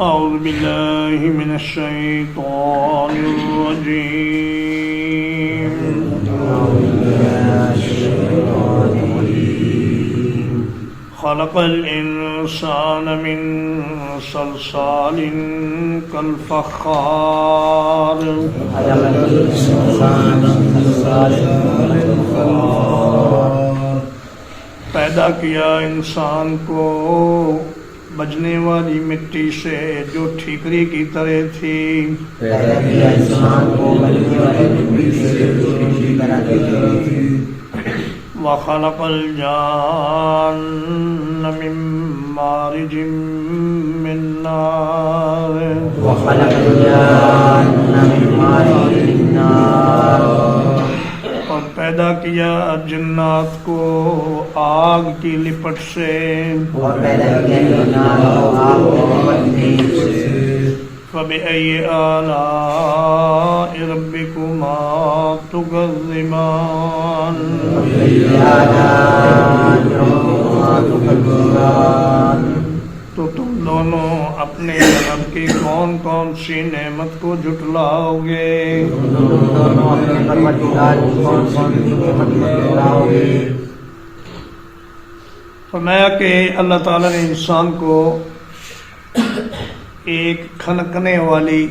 أعوذ بالله من الشيطان الرجيم خلق الإنسان من صلصال كالفخار پیدا کیا انسان کو بجنے والی مٹی سے جو ٹھیکری کی طرح تھی. پیدا کیا انسان کو بجنے والی مٹی سے جو ٹھیکری کی طرح تھی. وخلق الجان من مارج من نار وخلق الجان من مارج من نار اور پیدا کیا جنات کو آگ کی لپٹ سے. اور پیدا کیا جنات کو آگ کی لپٹ سے. فبأي آلاء ربكما تكذبان تو تم دونوں اپنے رب کی کون کون سی نعمت کو جھٹلاؤ گے. فرمایا کہ اللہ تعالیٰ نے انسان کو ایک کھنکنے والی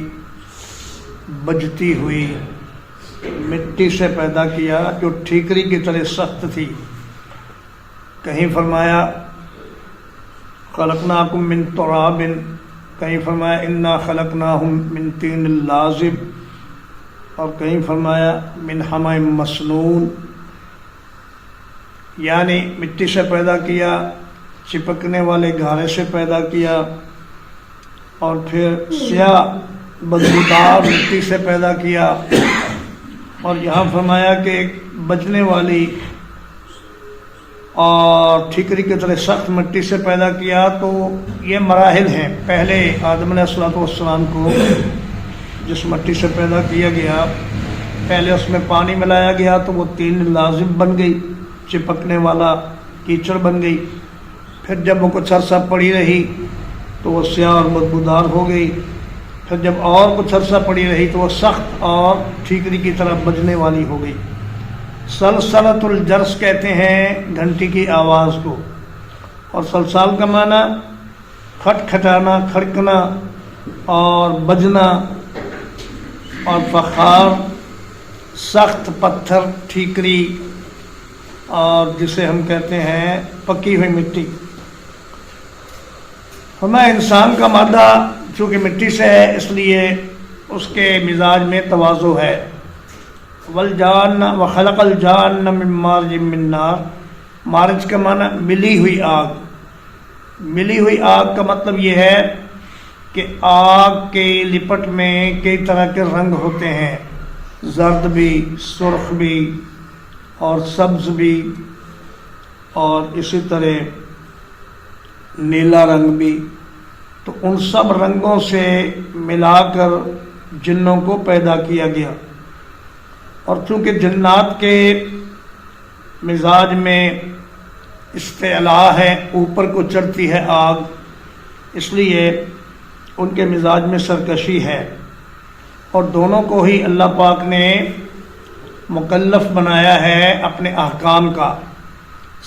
بجتی ہوئی مٹی سے پیدا کیا جو ٹھیکری کی طرح سخت تھی. کہیں فرمایا خلقناکم من تراب، کہیں فرمایا انا خلقناہم من طین لازب، اور کہیں فرمایا من حمأ مسنون. یعنی مٹی سے پیدا کیا، چپکنے والے گھارے سے پیدا کیا، اور پھر سیاہ بدبودار مٹی سے پیدا کیا، اور یہاں فرمایا کہ ایک بجنے والی اور ٹھیکری کی طرح سخت مٹی سے پیدا کیا. تو یہ مراحل ہیں. پہلے آدم علیہ السلام کو جس مٹی سے پیدا کیا گیا، پہلے اس میں پانی ملایا گیا تو وہ طین لازب بن گئی، چپکنے والا کیچڑ بن گئی. پھر جب وہ کچھ عرصہ پڑی رہی تو وہ سیاہ اور بدبودار ہو گئی. پھر جب اور کچھ عرصہ پڑی رہی تو وہ سخت اور ٹھیکری کی طرح بجنے والی ہو گئی. سلسلۃ الجرس کہتے ہیں گھنٹی کی آواز کو، اور سلسال کا معنی کھٹکھٹانا، کھڑکنا اور بجنا، اور فخار سخت پتھر، ٹھیکری، اور جسے ہم کہتے ہیں پکی ہوئی مٹی. ہمیں انسان کا مادہ چونکہ مٹی سے ہے اس لیے اس کے مزاج میں تواضع ہے. والجان وخلق الجان من مارج من نار، مارج کا معنی ملی ہوئی آگ. ملی ہوئی آگ کا مطلب یہ ہے کہ آگ کے لپٹ میں کئی طرح کے رنگ ہوتے ہیں، زرد بھی، سرخ بھی، اور سبز بھی، اور اسی طرح نیلا رنگ بھی. تو ان سب رنگوں سے ملا کر جنوں کو پیدا کیا گیا. اور چونکہ جنات کے مزاج میں استعلاء ہے، اوپر کو چڑھتی ہے آگ، اس لیے ان کے مزاج میں سرکشی ہے. اور دونوں کو ہی اللہ پاک نے مکلف بنایا ہے اپنے احکام کا.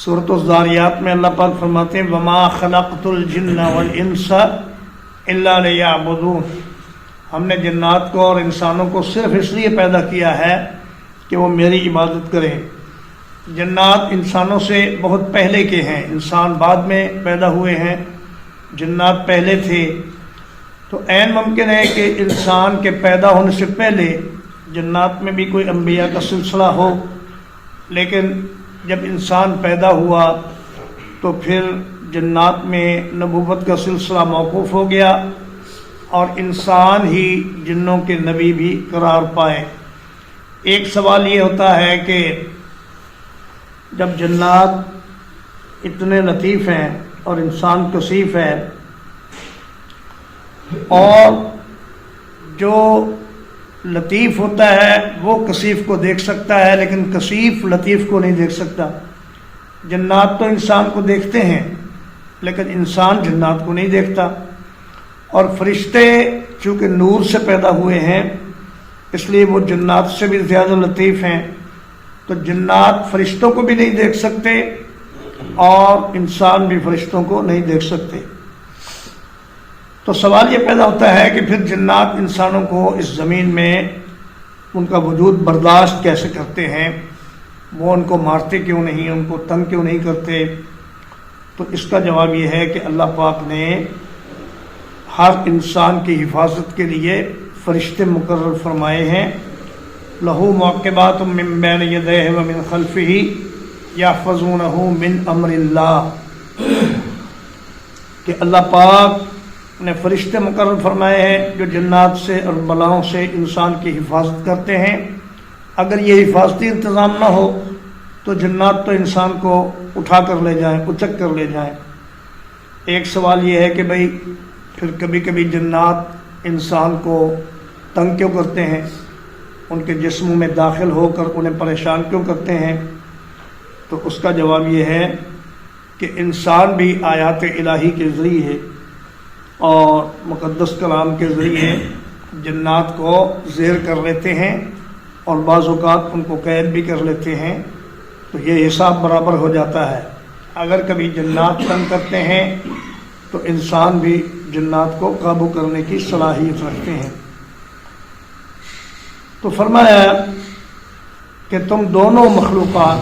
سورۃ الذاریات میں اللہ پاک فرماتے ہیں وما خلقت الجن والانس الا لیعبدون. ہم نے جنات کو اور انسانوں کو صرف اس لیے پیدا کیا ہے کہ وہ میری عبادت کریں. جنات انسانوں سے بہت پہلے کے ہیں، انسان بعد میں پیدا ہوئے ہیں، جنات پہلے تھے. تو عین ممکن ہے کہ انسان کے پیدا ہونے سے پہلے جنات میں بھی کوئی انبیاء کا سلسلہ ہو، لیکن جب انسان پیدا ہوا تو پھر جنات میں نبوت کا سلسلہ موقوف ہو گیا، اور انسان ہی جنوں کے نبی بھی قرار پائے. ایک سوال یہ ہوتا ہے کہ جب جنات اتنے لطیف ہیں اور انسان کثیف ہے، اور جو لطیف ہوتا ہے وہ کثیف کو دیکھ سکتا ہے لیکن کثیف لطیف کو نہیں دیکھ سکتا. جنات تو انسان کو دیکھتے ہیں لیکن انسان جنات کو نہیں دیکھتا. اور فرشتے چونکہ نور سے پیدا ہوئے ہیں اس لیے وہ جنات سے بھی زیادہ لطیف ہیں، تو جنات فرشتوں کو بھی نہیں دیکھ سکتے اور انسان بھی فرشتوں کو نہیں دیکھ سکتے۔ تو سوال یہ پیدا ہوتا ہے کہ پھر جنات انسانوں کو اس زمین میں ان کا وجود برداشت کیسے کرتے ہیں، وہ ان کو مارتے کیوں نہیں، ان کو تنگ کیوں نہیں کرتے؟ تو اس کا جواب یہ ہے کہ اللہ پاک نے ہر انسان کی حفاظت کے لیے فرشتے مقرر فرمائے ہیں۔ لہو معقبات من بین یدیہ ومن خلفہ یحفظونہ من امر اللہ، کہ اللہ پاک نے فرشتے مقرر فرمائے ہیں جو جنات سے اور بلاؤں سے انسان کی حفاظت کرتے ہیں۔ اگر یہ حفاظتی انتظام نہ ہو تو جنات تو انسان کو اٹھا کر لے جائیں، اچک کر لے جائیں۔ ایک سوال یہ ہے کہ بھئی پھر کبھی کبھی جنات انسان کو تنگ کیوں کرتے ہیں، ان کے جسموں میں داخل ہو کر انہیں پریشان کیوں کرتے ہیں؟ تو اس کا جواب یہ ہے کہ انسان بھی آیات الہی کے ذریعے اور مقدس کلام کے ذریعے جنات کو زیر کر لیتے ہیں اور بعض اوقات ان کو قید بھی کر لیتے ہیں، تو یہ حساب برابر ہو جاتا ہے۔ اگر کبھی جنات تنگ کرتے ہیں تو انسان بھی جنات کو قابو کرنے کی صلاحیت رکھتے ہیں۔ تو فرمایا کہ تم دونوں مخلوقات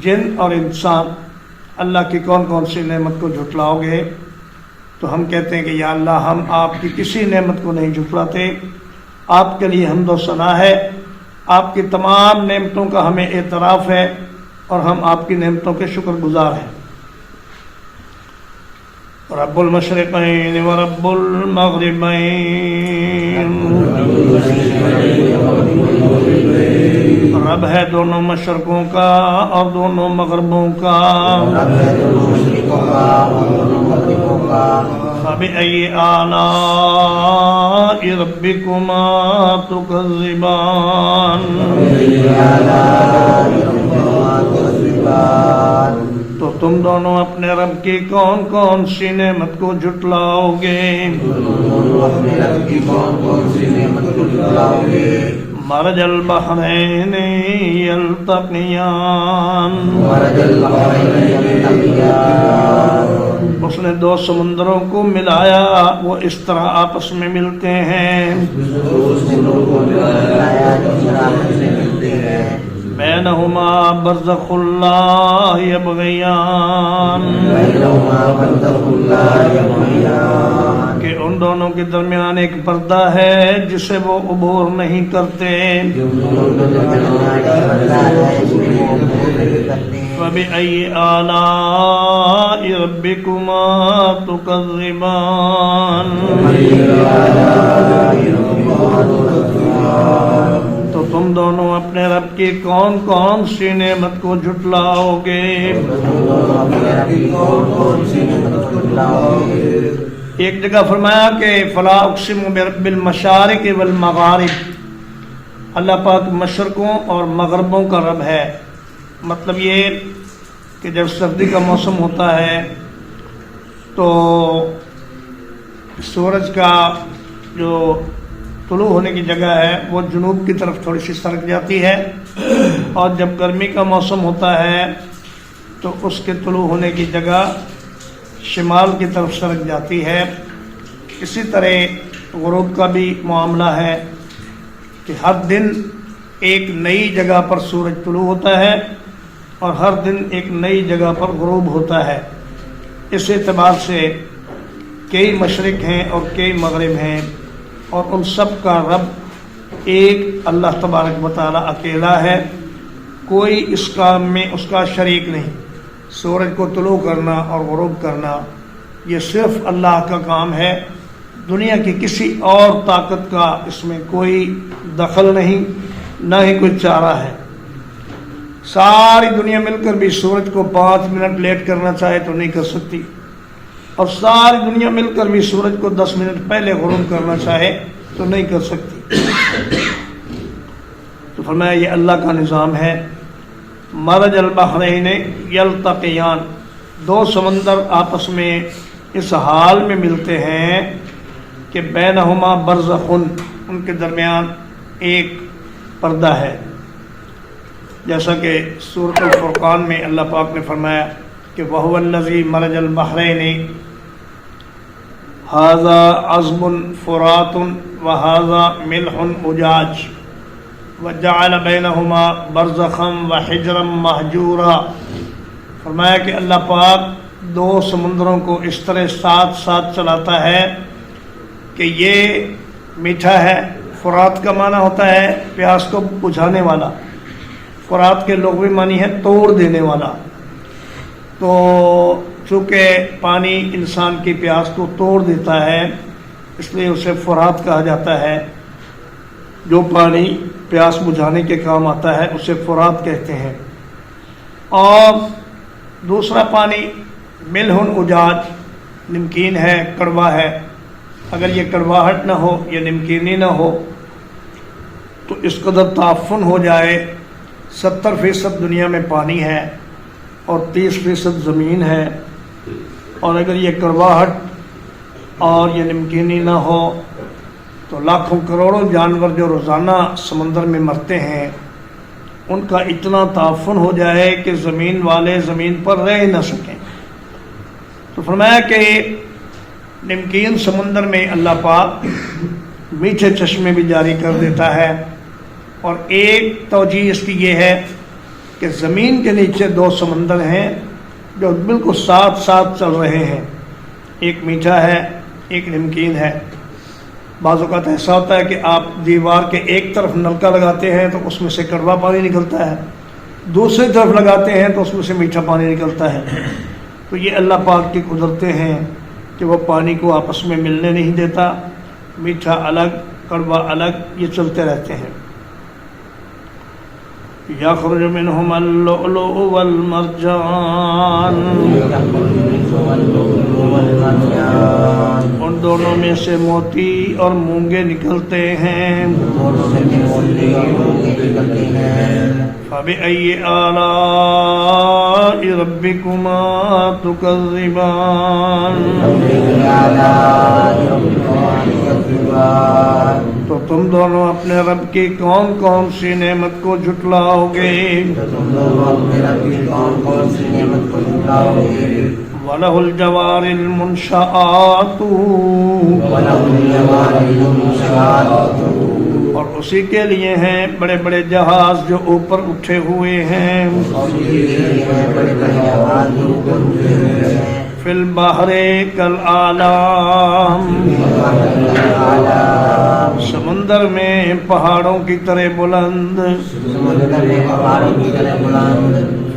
جن اور انسان اللہ کی کون کون سی نعمت کو جھٹلاؤ گے؟ تو ہم کہتے ہیں کہ یا اللہ ہم آپ کی کسی نعمت کو نہیں جھٹلاتے، آپ کے لیے حمد و ثنا ہے، آپ کی تمام نعمتوں کا ہمیں اعتراف ہے اور ہم آپ کی نعمتوں کے شکر گزار ہیں۔ رب المشرقین و رب المغربین، رب ہے دونوں مشرقوں کا اور دونوں مغربوں کا۔ فبأي آلاء ربكما تكذبان، تو تم دونوں اپنے رب کی کون کون سی نعمت کو جھٹلاؤ گے؟ مرج البحرین یلتقیان، اس نے دو سمندروں کو ملایا وہ اس طرح آپس میں ملتے ہیں۔ بینہما برزخ لا یبغیان، کہ ان دونوں کے درمیان ایک پردہ ہے جسے وہ عبور نہیں کرتے۔ فبأي آلاء ربكما تكذبان، تو تم دونوں اپنے رب کی کون کون سی نعمت کو جھٹلاؤ گے؟ ایک جگہ فرمایا کہ فلا اقسم برب المشارق والمغارب، اللہ پاک مشرقوں اور مغربوں کا رب ہے۔ مطلب یہ کہ جب سردی کا موسم ہوتا ہے تو سورج کا جو طلوع ہونے کی جگہ ہے وہ جنوب کی طرف تھوڑی سی سرک جاتی ہے، اور جب گرمی کا موسم ہوتا ہے تو اس کے طلوع ہونے کی جگہ شمال کی طرف سرک جاتی ہے۔ اسی طرح غروب کا بھی معاملہ ہے کہ ہر دن ایک نئی جگہ پر سورج طلوع ہوتا ہے اور ہر دن ایک نئی جگہ پر غروب ہوتا ہے۔ اس اعتبار سے کئی مشرق ہیں اور کئی مغرب ہیں، اور ان سب کا رب ایک اللہ تبارک و تعالیٰ اکیلا ہے، کوئی اس کام میں اس کا شریک نہیں۔ سورج کو طلوع کرنا اور غروب کرنا یہ صرف اللہ کا کام ہے، دنیا کی کسی اور طاقت کا اس میں کوئی دخل نہیں، نہ ہی کوئی چارہ ہے۔ ساری دنیا مل کر بھی سورج کو 5 منٹ لیٹ کرنا چاہے تو نہیں کر سکتی، اور ساری دنیا مل کر بھی سورج کو 10 منٹ پہلے غروب کرنا چاہے تو نہیں کر سکتی۔ تو فرمایا یہ اللہ کا نظام ہے۔ مرج البحرین یلتقیان، دو سمندر آپس میں اس حال میں ملتے ہیں کہ بینہما برزخن، ان کے درمیان ایک پردہ ہے، جیسا کہ سورۃ الفرقان میں اللہ پاک نے فرمایا کہ وَهُوَ الَّذِي مَرَجَ الْبَحْرَيْنِ هَذَا عَذْبٌ فُرَاتٌ وَهَذَا مِلْحٌ أُجَاجٌ وَجَعَلَ بَيْنَهُمَا بَرْزَخًا وَحِجْرًا مَحْجُورًا۔ فرمایا کہ اللہ پاک دو سمندروں کو اس طرح ساتھ ساتھ چلاتا ہے کہ یہ میٹھا ہے، فرات کا معنی ہوتا ہے پیاس کو بجھانے والا، فرات کے لغوی معنی ہے توڑ دینے والا۔ تو چونکہ پانی انسان کی پیاس کو توڑ دیتا ہے اس لیے اسے فرات کہا جاتا ہے، جو پانی پیاس بجھانے کے کام آتا ہے اسے فرات کہتے ہیں۔ اور دوسرا پانی ملح اجاج، نمکین ہے، کڑوا ہے۔ اگر یہ کڑواہٹ نہ ہو، یہ نمکینی نہ ہو تو اس قدر تعفن ہو جائے، 70% دنیا میں پانی ہے اور 30% زمین ہے، اور اگر یہ کڑواہٹ اور یہ نمکینی نہ ہو تو لاکھوں کروڑوں جانور جو روزانہ سمندر میں مرتے ہیں ان کا اتنا تعفن ہو جائے کہ زمین والے زمین پر رہ نہ سکیں۔ تو فرمایا کہ نمکین سمندر میں اللہ پاک میٹھے چشمے بھی جاری کر دیتا ہے۔ اور ایک توجیہ اس کی یہ ہے کہ زمین کے نیچے دو سمندر ہیں جو بالکل ساتھ ساتھ چل رہے ہیں، ایک میٹھا ہے ایک نمکین ہے۔ بعض اوقات ایسا ہوتا ہے کہ آپ دیوار کے ایک طرف نلکا لگاتے ہیں تو اس میں سے کڑوا پانی نکلتا ہے، دوسری طرف لگاتے ہیں تو اس میں سے میٹھا پانی نکلتا ہے۔ تو یہ اللہ پاک کی قدرتیں ہیں کہ وہ پانی کو آپس میں ملنے نہیں دیتا، میٹھا الگ کڑوا الگ، یہ چلتے رہتے ہیں۔ یخرج منہما اللؤلؤ والمرجان، ان دونوں میں سے موتی اور مونگے نکلتے ہیں۔ فبأي آلاء ربكما تكذبان، تو تم دونوں اپنے رب کی کون کون سی نعمت کو جھٹلاؤ گے؟ وَلَهُ الْجَوَارِ الْمُنْشَآتُ، اور اسی کے لیے ہیں بڑے بڑے جہاز جو اوپر اٹھے ہوئے ہیں۔ فی البحر کالآلام، سمندر میں پہاڑوں کی طرح بلند۔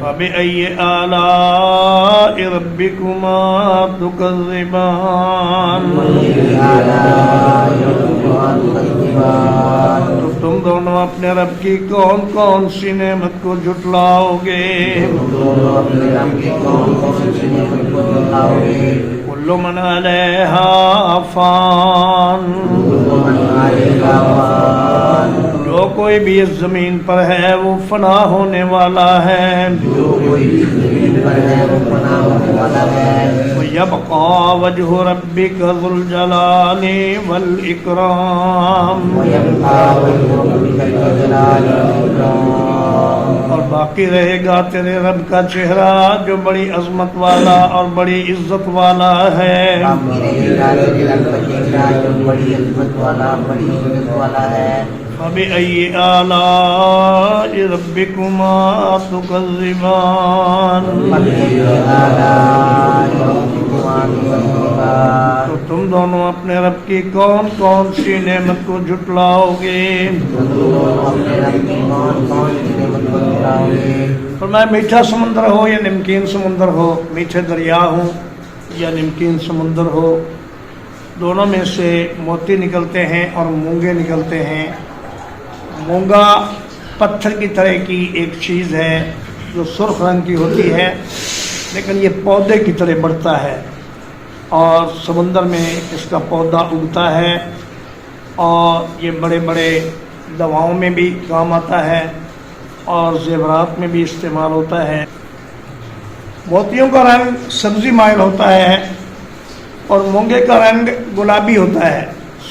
فبأي آلاء ربكما تكذبان، تو تم دونوں اپنے رب کی کون کون سی نعمت کو جھٹلاؤ گے؟ کل من علیہا فان، جو کوئی بھی اس زمین پر ہے وہ فنا ہونے والا ہے۔ وَيَبْقَى وَجْهُ رَبِّكَ ذُو الْجَلَالِ وَالْإِكْرَامِ، اور باقی رہے گا تیرے رب کا چہرہ جو بڑی عظمت والا اور بڑی عزت والا ہے۔ فبأي آلاء ربكما تكذبان، تو تم دونوں اپنے رب کی کون کون سی نعمت کو جھٹلاؤ گے؟ فرمایا میٹھا سمندر ہو یا نمکین سمندر ہو، میٹھے دریا ہوں یا نمکین سمندر ہو، دونوں میں سے موتی نکلتے ہیں اور مونگے نکلتے ہیں۔ مونگا پتھر کی طرح کی ایک چیز ہے جو سرخ رنگ کی ہوتی ہے، لیکن یہ پودے کی طرح بڑھتا ہے اور سمندر میں اس کا پودا اگتا ہے، اور یہ بڑے بڑے دواؤں میں بھی کام آتا ہے اور زیورات میں بھی استعمال ہوتا ہے۔ موتیوں کا رنگ سبزی مائل ہوتا ہے اور مونگے کا رنگ گلابی ہوتا ہے۔